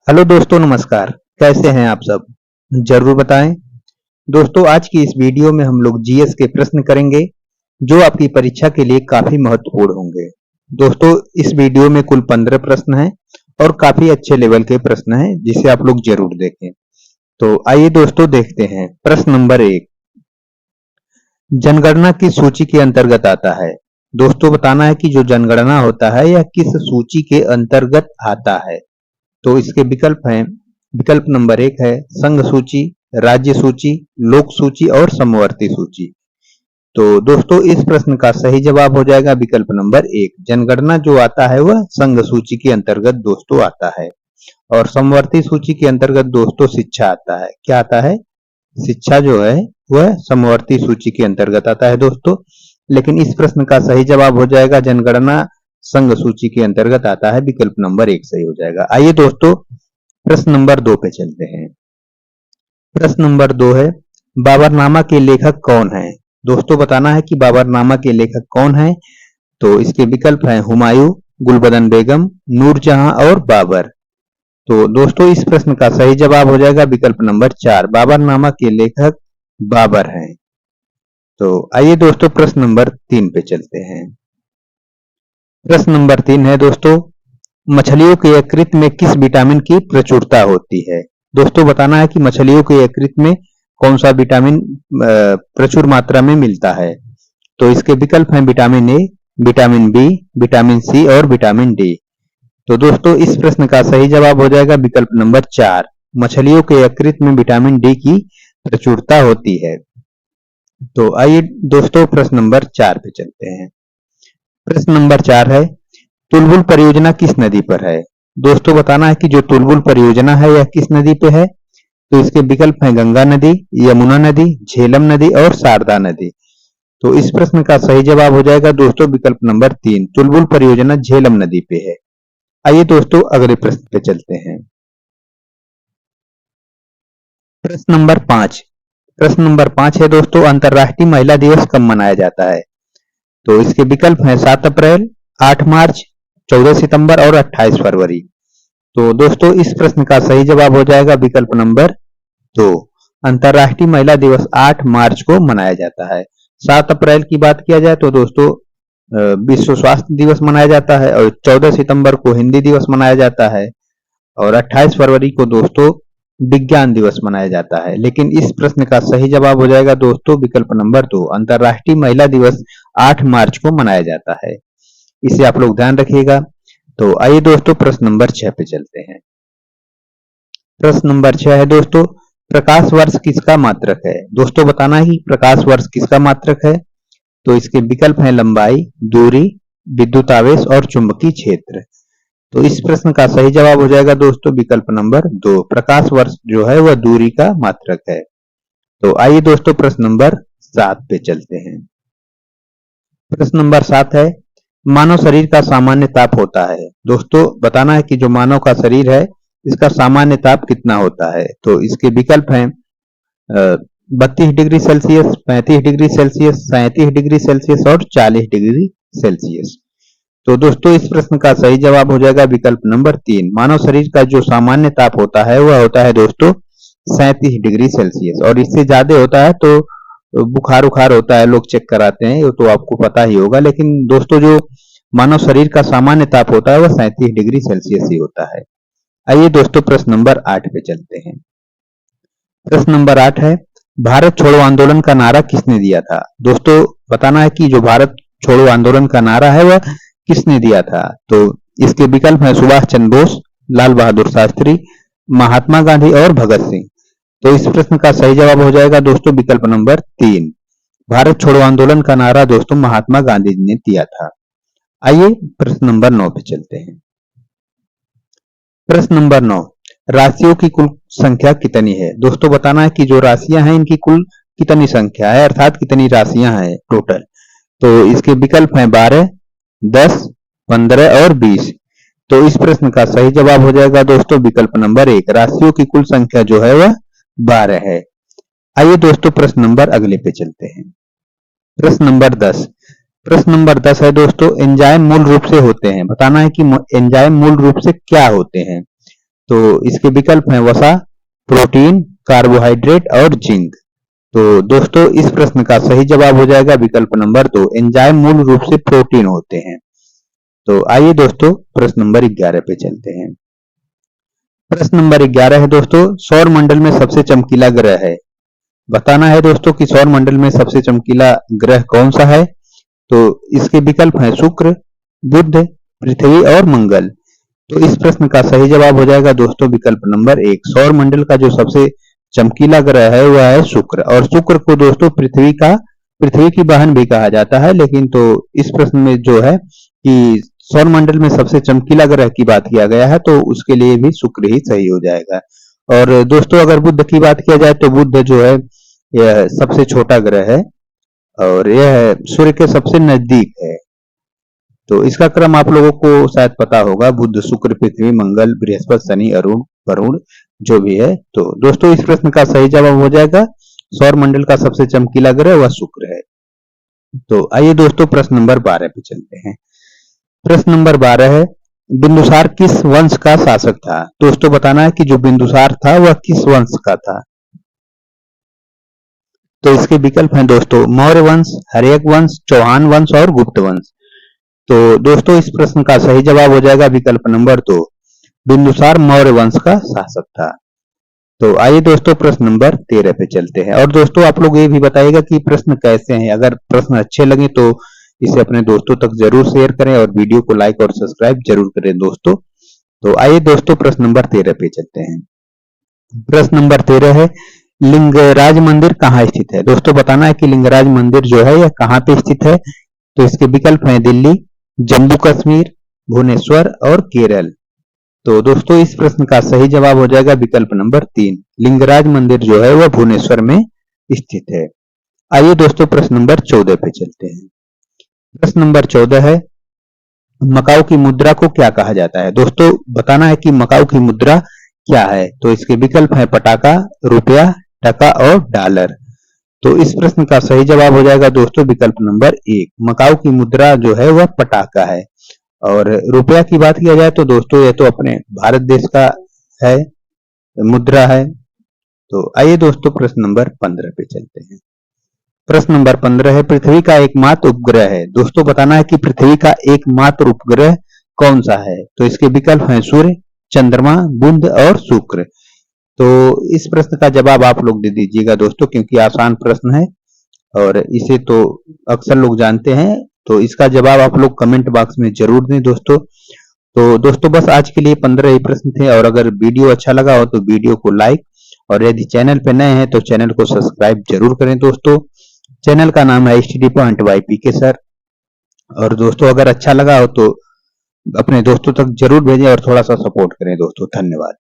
Hello दोस्तों, नमस्कार। कैसे हैं आप सब? जरूर बताएं। दोस्तों, आज की इस वीडियो में हम लोग जीएस के प्रश्न करेंगे जो आपकी परीक्षा के लिए काफी महत्वपूर्ण होंगे। दोस्तों, इस वीडियो में कुल 15 प्रश्न हैं और काफी अच्छे लेवल के प्रश्न हैं जिसे आप लोग जरूर देखें। तो आइए दोस्तों, देखते हैं। प्रश्न नंबर 1, जनगणना किस सूची के अंतर्गत आता है? दोस्तों, बताना है कि जो जनगणना होता है यह किस सूची के अंतर्गत आता है। तो इसके विकल्प हैं। विकल्प नंबर 1 है संघ सूची, राज्य सूची, लोक सूची और समवर्ती सूची। तो दोस्तों, इस प्रश्न का सही जवाब हो जाएगा विकल्प नंबर 1। जनगणना जो आता है वह संघ सूची के अंतर्गत दोस्तों आता है, और समवर्ती सूची के अंतर्गत दोस्तों शिक्षा आता है। क्या आता है? शिक्षा जो है वह समवर्ती सूची के अंतर्गत आता है दोस्तों। लेकिन इस प्रश्न का सही जवाब हो जाएगा जनगणना संघ सूची के अंतर्गत आता है। विकल्प नंबर 1 सही हो जाएगा। आइए दोस्तों, प्रश्न नंबर 2 पे चलते हैं। प्रश्न नंबर 2 है बाबरनामा के लेखक कौन है? दोस्तों, बताना है कि बाबरनामा के लेखक कौन है। तो इसके विकल्प हैं हुमायूं, गुलबदन बेगम, नूरजहां और बाबर। तो दोस्तों, इस प्रश्न का सही जवाब हो जाएगा विकल्प नंबर 4। बाबरनामा के लेखक बाबर हैं। तो आइए दोस्तों, प्रश्न नंबर 3 पे चलते हैं। प्रश्न नंबर 3 है दोस्तों, मछलियों के यकृत में किस विटामिन की प्रचुरता होती है? दोस्तों, बताना है कि मछलियों के यकृत में कौन सा विटामिन प्रचुर मात्रा में मिलता है। तो इसके विकल्प हैं vitamin A, vitamin B, vitamin C और विटामिन डी। तो दोस्तों, इस प्रश्न का सही जवाब हो जाएगा विकल्प नंबर 4। मछलियों के यकृत में विटामिन डी की प्रचुरता होती है। तो आइए दोस्तों, प्रश्न नंबर 4 पे चलते हैं। प्रश्न नंबर 4 है तुलबुल परियोजना किस नदी पर है? दोस्तों, बताना है कि जो तुलबुल परियोजना है यह किस नदी पे है। तो इसके विकल्प हैं गंगा नदी, यमुना नदी, झेलम नदी और शारदा नदी। तो इस प्रश्न का सही जवाब हो जाएगा दोस्तों विकल्प नंबर 3। तुलबुल परियोजना झेलम नदी पे है। आइए दोस्तों, अगले प्रश्न पे चलते हैं। प्रश्न नंबर 5। प्रश्न नंबर 5 है दोस्तों, अंतर्राष्ट्रीय महिला दिवस कब मनाया जाता है? तो इसके विकल्प हैं 7 अप्रैल, 8 मार्च, 14 सितंबर और 28 फरवरी। तो दोस्तों, इस प्रश्न का सही जवाब हो जाएगा विकल्प नंबर 2। अंतर्राष्ट्रीय महिला दिवस 8 मार्च को मनाया जाता है। 7 अप्रैल की बात किया जाए तो दोस्तों विश्व स्वास्थ्य दिवस मनाया जाता है, और 14 सितंबर को हिंदी दिवस मनाया जाता है, और 28 फरवरी को दोस्तों विज्ञान दिवस मनाया जाता है। लेकिन इस प्रश्न का सही जवाब हो जाएगा दोस्तों विकल्प नंबर 2। अंतर्राष्ट्रीय महिला दिवस 8 मार्च को मनाया जाता है। इसे आप लोग ध्यान रखिएगा। तो आइए दोस्तों, प्रश्न नंबर 6 पे चलते हैं। प्रश्न नंबर 6 है दोस्तों, प्रकाश वर्ष किसका मात्रक है? दोस्तों, बताना है कि प्रकाश वर्ष किसका मात्रक है। तो इसके विकल्प हैं लंबाई, दूरी, विद्युत आवेश और चुंबकीय क्षेत्र। तो इस प्रश्न का सही जवाब हो जाएगा दोस्तों विकल्प नंबर 2। प्रकाश वर्ष जो है वह दूरी का मात्रक है। तो आइए दोस्तों, प्रश्न नंबर 7 पे चलते हैं। प्रश्न नंबर 7 है मानव शरीर का सामान्य ताप होता है। दोस्तों, बताना है कि जो मानव का शरीर है इसका सामान्य ताप कितना होता है। तो इसके विकल्प हैं 32 degree Celsius, 35 degree Celsius, 37 degree Celsius और 40 डिग्री सेल्सियस। तो दोस्तों, इस प्रश्न का सही जवाब हो जाएगा विकल्प नंबर 3। मानव शरीर का जो सामान्य ताप होता है वह होता है दोस्तों 37 डिग्री सेल्सियस, और इससे ज्यादा होता है तो बुखार उखार होता है, लोग चेक कराते हैं, ये तो आपको पता ही होगा। लेकिन दोस्तों, जो मानव शरीर का सामान्य ताप होता है वह 37 डिग्री सेल्सियस ही होता है। आइए दोस्तों, प्रश्न नंबर 8 पे चलते हैं। प्रश्न नंबर 8 है भारत छोड़ो आंदोलन का नारा किसने दिया था? दोस्तों, बताना है कि जो भारत छोड़ो आंदोलन का नारा है वह किसने दिया था। तो इसके विकल्प हैं सुभाष चंद्र बोस, लाल बहादुर शास्त्री, महात्मा गांधी और भगत सिंह। तो इस प्रश्न का सही जवाब हो जाएगा दोस्तों विकल्प नंबर 3। भारत छोड़ो आंदोलन का नारा दोस्तों महात्मा गांधी जी ने दिया था। आइए प्रश्न नंबर 9 पे चलते हैं। प्रश्न नंबर 9, राशियों की कुल संख्या कितनी है? दोस्तों, बताना है कि जो राशियां हैं इनकी कुल कितनी संख्या है, अर्थात कितनी राशियां हैं टोटल। तो इसके विकल्प हैं 12, 10, 15 और 20। तो इस प्रश्न का सही जवाब हो जाएगा दोस्तों विकल्प नंबर 1। राशियों की कुल संख्या जो है वह 12 है। आइए दोस्तों, प्रश्न नंबर अगले पे चलते हैं। प्रश्न नंबर 10। प्रश्न नंबर 10 है दोस्तों, एंजाइम मूल रूप से होते हैं। बताना है कि एंजाइम मूल रूप से क्या होते हैं। तो इसके विकल्प हैं वसा, प्रोटीन, कार्बोहाइड्रेट और जिंक। तो दोस्तों इस प्रश्न का सही जवाब हो जाएगा विकल्प नंबर 2, एंजाइम मूल रूप से प्रोटीन होते हैं। तो आइए दोस्तों प्रश्न नंबर 11 पे चलते हैं। प्रश्न नंबर 11 है दोस्तों, सौर मंडल में सबसे चमकीला ग्रह है। बताना है दोस्तों कि सौर मंडल में सबसे चमकीला ग्रह कौन सा है। तो इसके विकल्प हैं शुक्र, बुध, पृथ्वी और मंगल। तो इस प्रश्न का सही जवाब हो जाएगा दोस्तों विकल्प नंबर 1, सौर मंडल का जो सबसे चमकीला ग्रह है वह है शुक्र। और शुक्र को दोस्तों पृथ्वी की बहन भी कहा जाता है, लेकिन तो इस प्रश्न में जो है कि सौर मंडल में सबसे चमकीला ग्रह की बात किया गया है, तो उसके लिए भी शुक्र ही सही हो जाएगा। और दोस्तों अगर बुध की बात किया जाए तो बुध जो है यह सबसे छोटा ग्रह है और यह सूर्य के सबसे नजदीक है। तो इसका क्रम आप लोगों को शायद पता होगा, बुध, शुक्र, पृथ्वी, मंगल, बृहस्पति, शनि, अरुण, वरुण जो भी है। तो दोस्तों इस प्रश्न का सही जवाब हो जाएगा सौर मंडल का सबसे चमकीला ग्रह वह शुक्र है। तो आइए दोस्तों प्रश्न नंबर 12 पे चलते हैं। प्रश्न नंबर 12 है, बिंदुसार किस वंश का शासक था। दोस्तों बताना है कि जो बिंदुसार था वह किस वंश का था। तो इसके विकल्प हैं दोस्तों मौर्य वंश, हर्यक वंश, चौहान वंश और गुप्त वंश। तो दोस्तों इस प्रश्न का सही जवाब हो जाएगा विकल्प नंबर 2, बिंदुसार मौर्य वंश का शासक था। तो आइए दोस्तों प्रश्न नंबर 13 पे चलते हैं। और दोस्तों आप लोग ये भी बताइएगा कि प्रश्न कैसे हैं। अगर प्रश्न अच्छे लगे तो इसे अपने दोस्तों तक जरूर शेयर करें और वीडियो को लाइक और सब्सक्राइब जरूर करें दोस्तों। तो आइए दोस्तों प्रश्न नंबर 13 पे चलते हैं। प्रश्न नंबर 13 है, लिंगराज मंदिर कहाँ स्थित है। दोस्तों बताना है कि लिंगराज मंदिर जो है यह कहाँ पे स्थित है। तो इसके विकल्प हैं दिल्ली, जम्मू कश्मीर, भुवनेश्वर और केरल। तो दोस्तों इस प्रश्न का सही जवाब हो जाएगा विकल्प नंबर 3, लिंगराज मंदिर जो है वह भुवनेश्वर में स्थित है। आइए दोस्तों प्रश्न नंबर 14 पे चलते हैं। प्रश्न नंबर 14 है, मकाऊ की मुद्रा को क्या कहा जाता है। दोस्तों बताना है कि मकाऊ की मुद्रा क्या है। तो इसके विकल्प हैं पटाखा, रुपया, टका और डॉलर। तो इस प्रश्न का सही जवाब हो जाएगा दोस्तों विकल्प नंबर 1, मकाऊ की मुद्रा जो है वह पटाखा है। और रुपया की बात किया जाए तो दोस्तों यह तो अपने भारत देश का है, मुद्रा है। तो आइए दोस्तों प्रश्न नंबर 15 पे चलते हैं। प्रश्न नंबर 15 है, पृथ्वी का एकमात्र उपग्रह है। दोस्तों बताना है कि पृथ्वी का एकमात्र उपग्रह कौन सा है। तो इसके विकल्प हैं सूर्य, चंद्रमा, बुध और शुक्र। तो इस प्रश्न का जवाब आप लोग दे दीजिएगा दोस्तों, क्योंकि आसान प्रश्न है और इसे तो अक्सर लोग जानते हैं। तो इसका जवाब आप लोग कमेंट बॉक्स में जरूर दें दोस्तों। तो दोस्तों बस आज के लिए 15 ही प्रश्न थे। और अगर वीडियो अच्छा लगा हो तो वीडियो को लाइक और यदि चैनल पे नए हैं तो चैनल को सब्सक्राइब जरूर करें दोस्तों। चैनल का नाम है study point by PK sir. और दोस्तों अगर अच्छा लगा हो तो अपने दोस्तों तक जरूर भेजें और थोड़ा सा सपोर्ट करें दोस्तों। धन्यवाद।